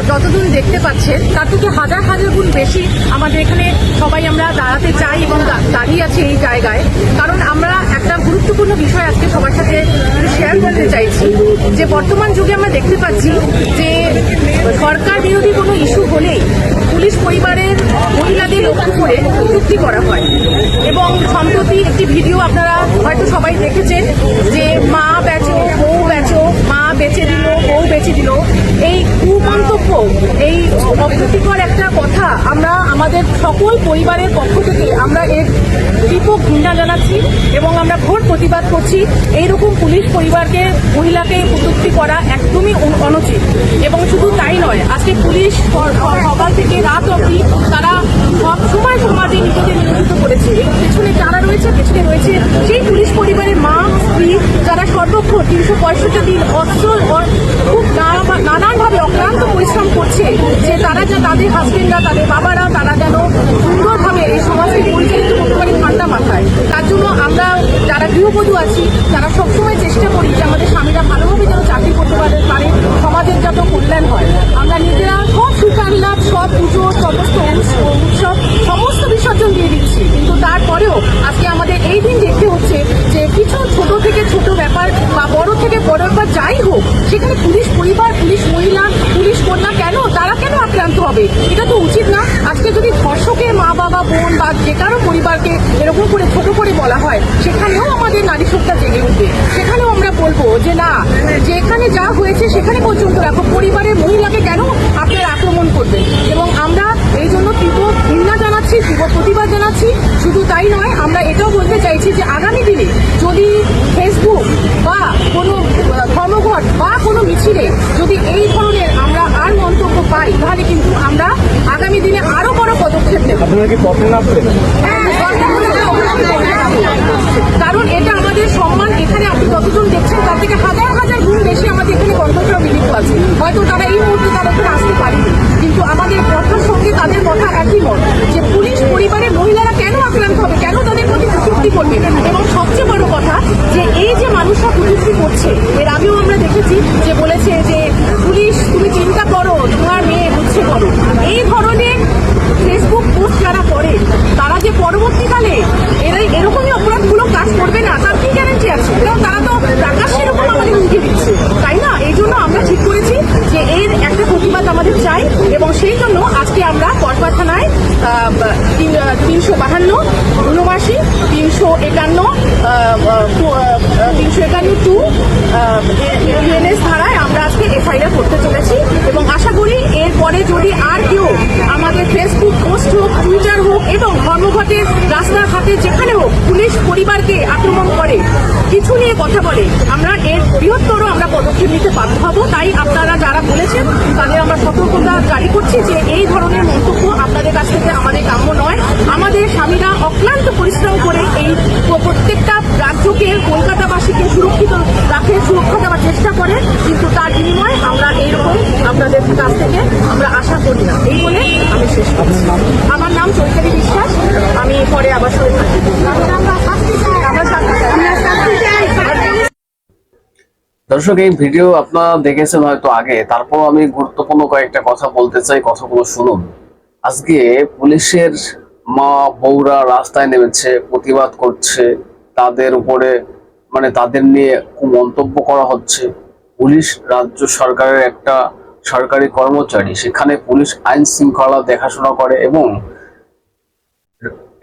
যতদূর দেখতে পাচ্ছেন তার থেকে হাজার হাজার গুণ বেশি আমাদের এখানে সবাই আমরা দাঁড়াতে চাই এবং দাঁড়িয়ে আছি এই জায়গায়, কারণ আমরা একটা গুরুত্বপূর্ণ বিষয় আজকে সবার সাথে শেয়ার করতে চাইছি যে বর্তমান যুগে আমরা দেখতে পাচ্ছি যে সরকার বিরোধী কোনো ইস্যু হলেই পুলিশ পরিবারের মহিলাদের লক্ষ্য করে কটূক্তি করা হয়। এবং সম্প্রতি একটি ভিডিও আপনারা হয়তো সবাই দেখেছেন যে মা বেচো, বউ বেচো, মা বেচে দিল, বউ বেচে দিল, এই কুমন্তব্য, এই অপ্রীতিকর একটা কথা আমরা আমাদের সকল পরিবারের পক্ষ থেকে আমরা এর তীব্র ঘৃণা জানাচ্ছি এবং আমরা ঘোর প্রতিবাদ করছি। এইরকম পুলিশ পরিবারকে, মহিলাকে কটূক্তি করা একদমই অনুচিত। এবং শুধু তাই নয়, আজকে পুলিশ সকাল থেকে রাত অবধি তারা সব সময় সমাজে নিজেদের নিয়োজিত করেছে এবং পেছনে যারা রয়েছে, পেছনে রয়েছে সেই পুলিশ পরিবারের মা, স্ত্রী, যারা সর্বক্ষণ 365 দিন খুব নানানভাবে অক্লান্ত পরিশ্রম করছে যে তারা যা তাদের হাজবেন্ডরা, তাদের বাবারা তারা যেন সুন্দরভাবে এই সমাজকে পরিচালিত করতে পারে ঠান্ডা মাথায়। তার জন্য আমরা যারা গৃহবধূ আছি তারা সবসময় চেষ্টা করি যে আমাদের স্বামীরা ভালোভাবে যেন চাকরি করতে পারে, সমাজের যত কল্যাণ হয়। আমরা নিজেরা সব সুখাহ্লাদ, সব পুজো, সমস্ত উৎসব সমস্ত বিসর্জন দিয়ে দিচ্ছি, কিন্তু তারপরেও আজকে আমাদের এই দিন দেখতে হচ্ছে যে কিছু ছোট থেকে ছোট ব্যাপার বা বড় থেকে বড় ব্যাপার যাই হোক, সেখানে পুলিশ পরিবার, পুলিশ মহিলা, পুলিশ কন্যা কেন, তারা কেন আক্রান্ত হবে? এটা তো উচিত না। আজকে যদি ধর্ষকের মা, বাবা, বোন বা যে কারো পরিবারকে এরকম করে ছোট করে বলা হয়, সেখানেও আমাদের নারী সত্তা জেগে উঠবে। সেখানেও আমরা বলবো যে না, যেখানে যা হয়েছে সেখানে পর্যন্ত রাখো, পরিবারের মহিলাকে কেন আপনারা আক্রমণ করবেন? এবং আমরা এই জন্য তীব্র ঘৃণা জানাচ্ছি, তীব্র প্রতিবাদ জানাচ্ছি। শুধু তাই নয়, আমরা এটাও বলতে চাইছি যে আগামী দিনে যদি ফেসবুক বা কোনো ধর্মঘট বা কোনো মিছিলে যদি এই ধরনের আমরা আর মন্তব্য পাই, তাহলে কিন্তু আমরা আগামী দিনে আরো বড় পদক্ষেপ নেব। আপনারা কি পথে নামবেন? কারণ এটা আমাদের সম্মান। এখানে আপনি যতজন দেখছেন তার থেকে হাজার হাজার গুণ বেশি আমাদের এখানে কর্মকর্তারা মিলিত আছে। হয়তো তারা এই মুহূর্তে তারা ওখানে আসতে পারেনি, কিন্তু আমাদের কথার সঙ্গে তাদের কথা একই মত যে পুলিশ পরিবারের মহিলারা কেন আক্রান্ত হবে, কেন তাদের প্রতি কটূক্তি করবে। এবং সবচেয়ে বড় কথা যে এই যে মানুষরা কটূক্তি করছে, এর আগেও আমরা দেখেছি যে বলেছে যে পুলিশ তুমি চিন্তা করো, তোমার মেয়ে বুঝছে করো। এই ধরনের ফেসবুক পোস্ট যারা করে তারা যে পরবর্তীকালে এরকমই অপরাধমূলক কাজ করবে না, তার কি গ্যারান্টি আছে? কারণ তারা তো প্রকাশ্যে এরকম আমাদের হুমকি দিচ্ছে, তাই না? এই জন্য আমরা ঠিক করেছি যে এর একটা প্রতিবাদ আমাদের চাই এবং সেই জন্য আজকে আমরা কসবা থানায় 352, 79, 351, 351(2) UNS ধারায় আমরা আজকে এফআইআর করতে চলেছি। এবং আশা করি এরপরে যদি আর কেউ আমাদের ফেসবুক পোস্ট হোক, টুইটার হোক এবং ধর্মঘটের রাস্তাঘাটে যেখানে হোক পুলিশ পরিবারকে আক্রমণ করে, কিছু নিয়ে কথা বলে, আমরা এর বৃহত্তর আমরা পদক্ষেপ নিতে বাধ্য হব। তাই আপনারা যারা বলেছেন তাদের আমরা সতর্কতা জারি করছি যে এই ধরনের মন্তব্য আপনাদের কাছ থেকে আমাদের কাম্য নয়। আমাদের স্বামীরা অক্লান্ত পরিশ্রম করে এই প্রত্যেকটা রাজ্যকে, কলকাতাবাসীকে সুরক্ষিত রাখে, সুরক্ষা দেওয়ার চেষ্টা করে, কিন্তু তার বিনিময়ে আমরা এইরকম আপনাদের কাছ থেকে আমরা আশা করি না। এই বলে আমি শেষ করছি। আমার নাম চৈতালি বিশ্বাস। আমি পরে আবার সরে থাকি। দর্শক, এই ভিডিও আপনারা দেখেছেন হয়তো আগে, তারপর আমি গুরুত্বপূর্ণ কয়েকটা কথা বলতে চাই, কথাগুলো শুনুন। আজকে পুলিশের মা বউরা রাস্তায় নেমেছে, প্রতিবাদ করছে, তাদের উপরে তাদের নিয়ে খুব মন্তব্য করা হচ্ছে। পুলিশ রাজ্য সরকারের একটা সরকারি কর্মচারী, সেখানে পুলিশ আইন শৃঙ্খলা দেখাশোনা করে এবং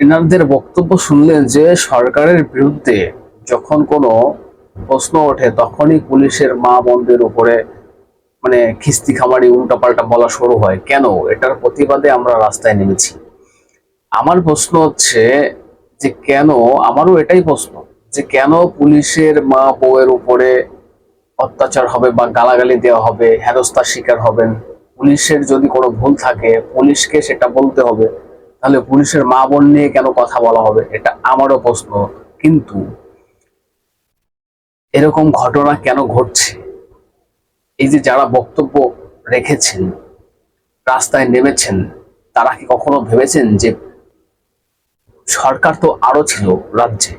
এনাদের বক্তব্য শুনলেন যে সরকারের বিরুদ্ধে যখন কোনো প্রশ্ন ওঠে তখনই পুলিশের মা বোনদের উপরে খিস্তি খামারি উল্টাপাল্টা বলা শুরু হয়। কেন? এটার প্রতিবাদে আমরা রাস্তায় নেমেছি। আমার প্রশ্ন হচ্ছে যে কেন, আমারও এটাই প্রশ্ন যে কেন পুলিশের মা বউয়ের উপরে অত্যাচার হবে বা গালাগালি দেওয়া হবে, হেনস্থার শিকার হবেন? পুলিশের যদি কোনো ভুল থাকে পুলিশকে সেটা বলতে হবে, তাহলে পুলিশের মা বোন নিয়ে কেন কথা বলা হবে? এটা আমারও প্রশ্ন। কিন্তু এরকম ঘটনা কেন ঘটছে? এই যে যারা বক্তব্য রেখেছেন, রাস্তায় নেমেছেন, তারা কি কখনো ভেবেছেন যে সরকার তো আরো ছিল রাজ্যে?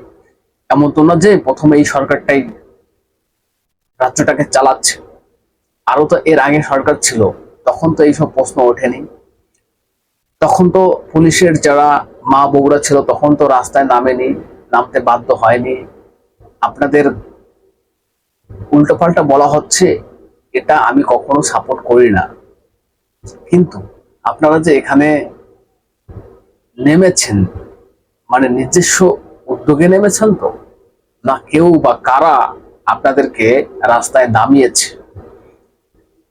এমন তো না যে প্রথমে এই সরকারটাই রাজ্যটাকে চালাচ্ছে, আরো তো এর আগে সরকার ছিল। তখন তো এইসব প্রশ্ন ওঠেনি। তখন তো পুলিশের যারা মা বউরা ছিল তখন তো রাস্তায় নামেনি, নামতে বাধ্য হয়নি। আপনাদের উল্টোপাল্টা বলা হচ্ছে, এটা আমি কখনো সাপোর্ট করি না, কিন্তু আপনারা যে এখানে নেমেছেন মানে নিজস্ব উদ্যোগে নেমেছেন তো, না কেউ বা কারা আপনাদেরকে রাস্তায় নামিয়েছে?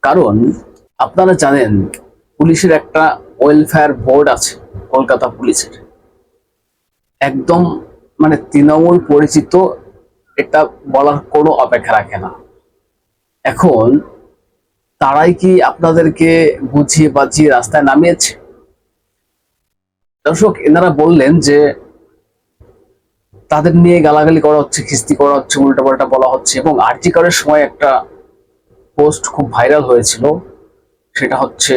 কারণ আপনারা জানেন পুলিশের একটা ওয়েলফেয়ার বোর্ড আছে, কলকাতা পুলিশের, একদম মানে তৃণমূল পরিচিত, এটা বলার কোনো অপেক্ষা রাখে না। এখন তারাই কি আপনাদেরকে বুঝিয়ে বাজিয়ে রাস্তায় নামিয়েছে? দর্শক, এনারা বললেন যে তাদের নিয়ে গালাগালি করা হচ্ছে, খিস্তি করা হচ্ছে, উল্টাপাল্টা বলা হচ্ছে, এবং আরজি করের সময় একটা পোস্ট খুব ভাইরাল হয়েছিল, সেটা হচ্ছে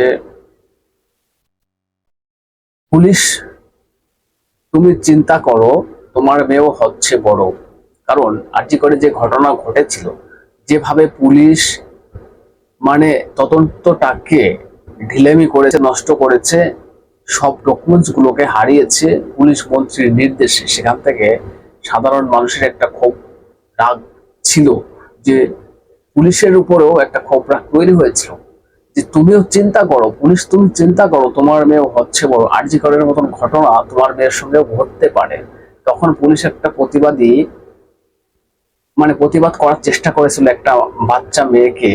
পুলিশ তুমি চিন্তা করো তোমার মেয়েও হচ্ছে বড়। কারণ আরজি করে যে ঘটনা ঘটেছিল, যেভাবে পুলিশ মানে তদন্তটাকে ঢিলেমি করেছে, নষ্ট করেছে, সব ডকুমেন্টস গুলোকে হারিয়েছে পুলিশ মন্ত্রীর নির্দেশে, সেখান থেকে সাধারণ মানুষের একটা ক্ষোভ রাগ ছিল, যে পুলিশের উপরেও একটা ক্ষোভ রাগ তৈরি হয়েছিল, যে তুমিও চিন্তা করো, পুলিশ তুমি চিন্তা করো তোমার মেয়েও হচ্ছে বড়, আরজি করের মতন ঘটনা তোমার মেয়ের সঙ্গে ঘটতে পারে। তখন পুলিশ একটা প্রতিবাদ করার চেষ্টা করেছিল, একটা বাচ্চা মেয়েকে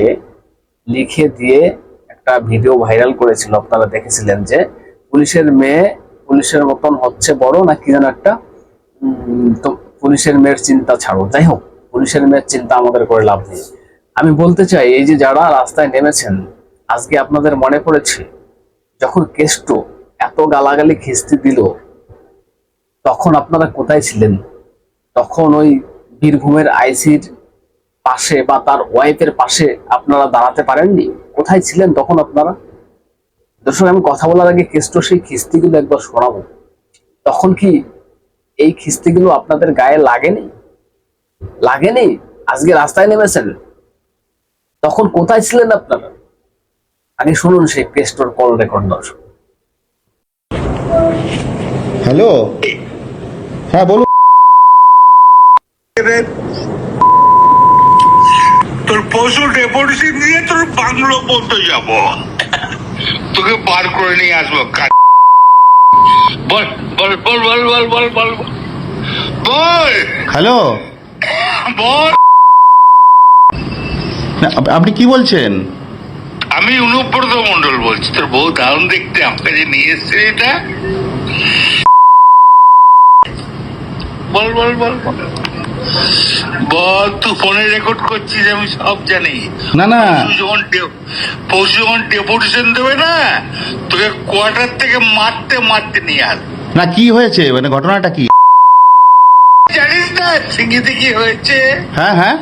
লিখে দিয়ে একটা ভিডিও ভাইরাল করেছিল, আপনারা দেখেছিলেন, যে পুলিশের মেয়ে পুলিশের মতন হচ্ছে বড় না কি যেন একটা, তো পুলিশের মেয়ের চিন্তা ছাড়ো। যাই হোক, পুলিশের মেয়ের চিন্তা আমাদের করে লাভ নেই। আমি বলতে চাই, এই যে যারা রাস্তায় নেমেছেন, আজকে আপনাদের মনে পড়েছে যখন কেষ্ট এত গালাগালি খিস্তি দিল, তখন আপনারা কোথায় ছিলেন? তখন ওই বীরভূমের আইসির পাশে বা তার ওয়াইফের পাশে আপনারা দাঁড়াতে পারেননি? কোথায় ছিলেন তখন আপনারা? দর্শক, আমি কথা বলার আগে কেষ্ট সেই খিস্তিগুলো একবার শোনাবো। তখন কি এই খিস্তিগুলো আপনাদের গায়ে লাগেনি? আজকে রাস্তায় নেমেছেন, তখন কোথায় ছিলেন আপনারা? আগে শুনুন সেই কেষ্টর কল রেকর্ড। দর্শক, হ্যালো, হ্যাঁ বলুন। তোর পশু ডেপুটেশন নিয়ে তোর বাংলো পর্যন্ত যাব, তোকে বার করে নিয়ে আসবো। বল বল বল বল বল বল বল বল হ্যালো, বল। না, আপনি কি বলছেন? আমি অনুব্রত মন্ডল বলছি, তোর বউ দারুণ দেখতে, আমাকে যে নিয়ে এসছে এটা। বল বল বল বল বল, তুই ফোনে রেকর্ড করছিস, আমি সব জানি। না না, পশু যখন ডেপুটেশন দেবে না, তোকে কোয়ার্টার থেকে মারতে মারতে নিয়ে আস। না কি হয়েছে, মানে ঘটনাটা কি? জানিস না সিঙ্গিতে কি হয়েছে? হ্যাঁ হ্যাঁ,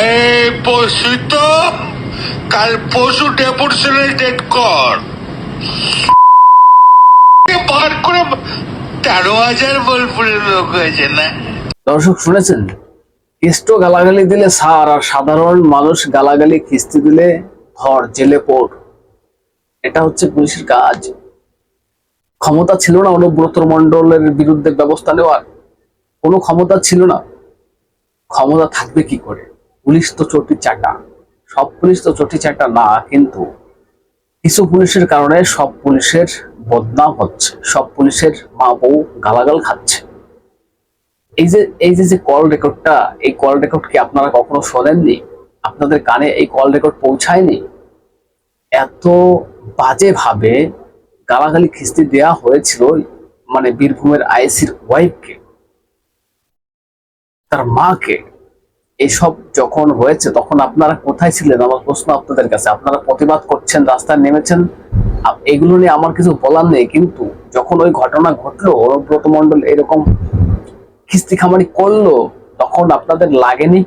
এই পশু তো কাল পশু ডেপুটেশনের ডেট কর, বার করে 13,000 বোলপুরের লোক হয়েছে না। দর্শক শুনেছেন, কেষ্ট গালাগালি দিলে সার, আর সাধারণ মানুষ গালাগালি খিস্তি দিলে ধর, জেলে পড়। এটা হচ্ছে পুলিশের কাজ। ক্ষমতা ছিল না অনুব্রত মণ্ডলের বিরুদ্ধে ব্যবস্থা নেওয়ার, কোনো ক্ষমতা ছিল না। ক্ষমতা থাকবে কি করে? পুলিশ তো চটি চাটা, সব পুলিশ তো চটি চাটা না, কিন্তু কিছু পুলিশের কারণে সব পুলিশের বদনাম হচ্ছে, সব পুলিশের মা বউ গালাগাল খাচ্ছে। এই যে কল রেকর্ডটা, এই কল রেকর্ড কি আপনারা কখনো শোনেননি? আপনাদের কানে এই কল রেকর্ড পৌঁছায়নি? এত বাজে ভাবে গালাগালি খিস্তি দেয়া হয়েছিল মানে বীরভূমের আইসির ওয়াইফকে, তার মাকে। এসব যখন হয়েছে তখন আপনারা কোথায় ছিলেন? আমার প্রশ্ন আপনাদের কাছে। আপনারা প্রতিবাদ করছেন, রাস্তায় নেমেছেন, এগুলো নিয়ে আমার কিছু বলার নেই, কিন্তু যখন ওই ঘটনা ঘটলো, অনুব্রত মণ্ডল এরকম খিস্তি খামারি করলো, তখন আপনাদের লাগেনি?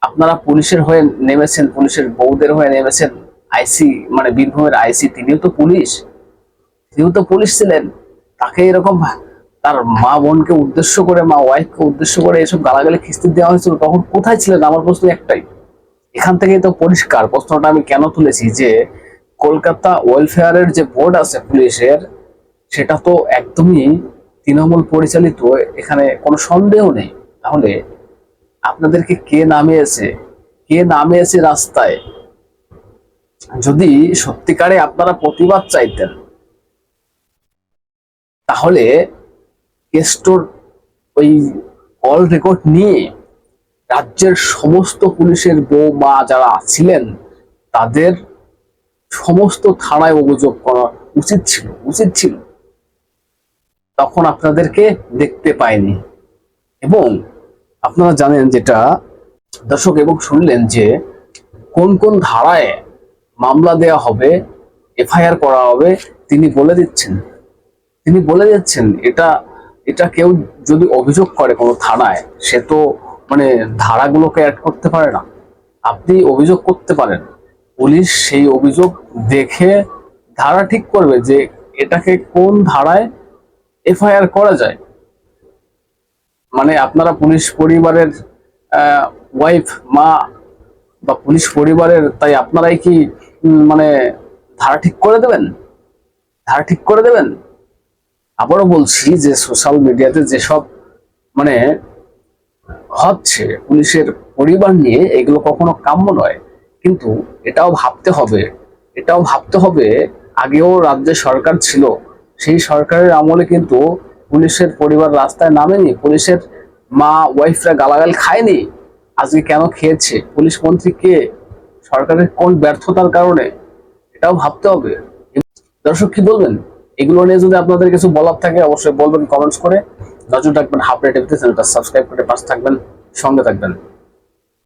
আপনারা পুলিশের হয়ে নেমেছেন, পুলিশের বউদের হয়ে নেমেছেন। আইসি মানে বীরভূমের আইসি, তিনিও তো পুলিশ ছিলেন, তাকে এরকম তার মা বোনকে উদ্দেশ্য করে, মা ওয়াইফকে উদ্দেশ্য করে এসব গালাগালি খিস্তি দেওয়া হয়েছিল, তখন কোথায় ছিলেন? আমার প্রশ্ন একটাই, এখান থেকেই তো পরিষ্কার প্রশ্নটা আমি কেন তুলেছি যে কলকাতা ওয়েলফেয়ারের যে বোর্ড আছে পুলিশের, সেটা তো একদমই তৃণমূল পরিচালিত, এখানে কোনো সন্দেহ নেই। তাহলে আপনাদেরকে কে নামিয়েছে রাস্তায়? যদি সত্যিকারে আপনারা প্রতিবাদ চাইতেন, তাহলে কেষ্টর ওই কল রেকর্ড নিয়ে রাজ্যের সমস্ত পুলিশের মা যারা ছিলেন তাদের সমস্ত থানায় অভিযোগ করা উচিত ছিল। তখন আপনাদেরকে দেখতে পায়নি। এবং আপনারা জানেন যেটা দর্শক, এবং শুনলেন যে কোন কোন ধারায় মামলা দেয়া হবে, এফআইআর করা হবে, তিনি বলে দিচ্ছেন। এটা কেউ যদি অভিযোগ করে কোনো থানায়, সে তো মানে ধারাগুলোকে অ্যাড করতে পারে না। আপনি অভিযোগ করতে পারেন, পুলিশ সেই অভিযোগ দেখে ধারা ঠিক করবে যে এটাকে কোন ধারায় এফআইআর করা যায়। মানে আপনারা পুলিশ পরিবারের ওয়াইফ, মা বা পুলিশ পরিবারের, তাই আপনারাই কি মানে ধারা ঠিক করে দেবেন? আবারও বলছি যে সোশ্যাল মিডিয়াতে যেসব মানে হচ্ছে পুলিশের পরিবার নিয়ে, এগুলো কখনো কাম্য নয়। কিন্তু এটাও ভাবতে হবে আগেও রাজ্যে সরকার ছিল, সেই সরকারের আমলে কিন্তু পুলিশের পরিবার রাস্তায় নামেনি, পুলিশের মা ওয়াইফরা গালাগাল খায়নি। আজকে কেন খেয়েছে? পুলিশ মন্ত্রী কে? সরকারের কোন ব্যর্থতার কারণে? এটাও ভাবতে হবে। দর্শক কি বলবেন? এগুলো নিয়ে যদি আপনাদের কিছু বলার থাকে অবশ্যই বলবেন কমেন্টস করে। নজর রাখবেন হাবড়ে টিভিতে, চ্যানেলটা সাবস্ক্রাইব করে পাশে থাকবেন, সঙ্গে থাকবেন।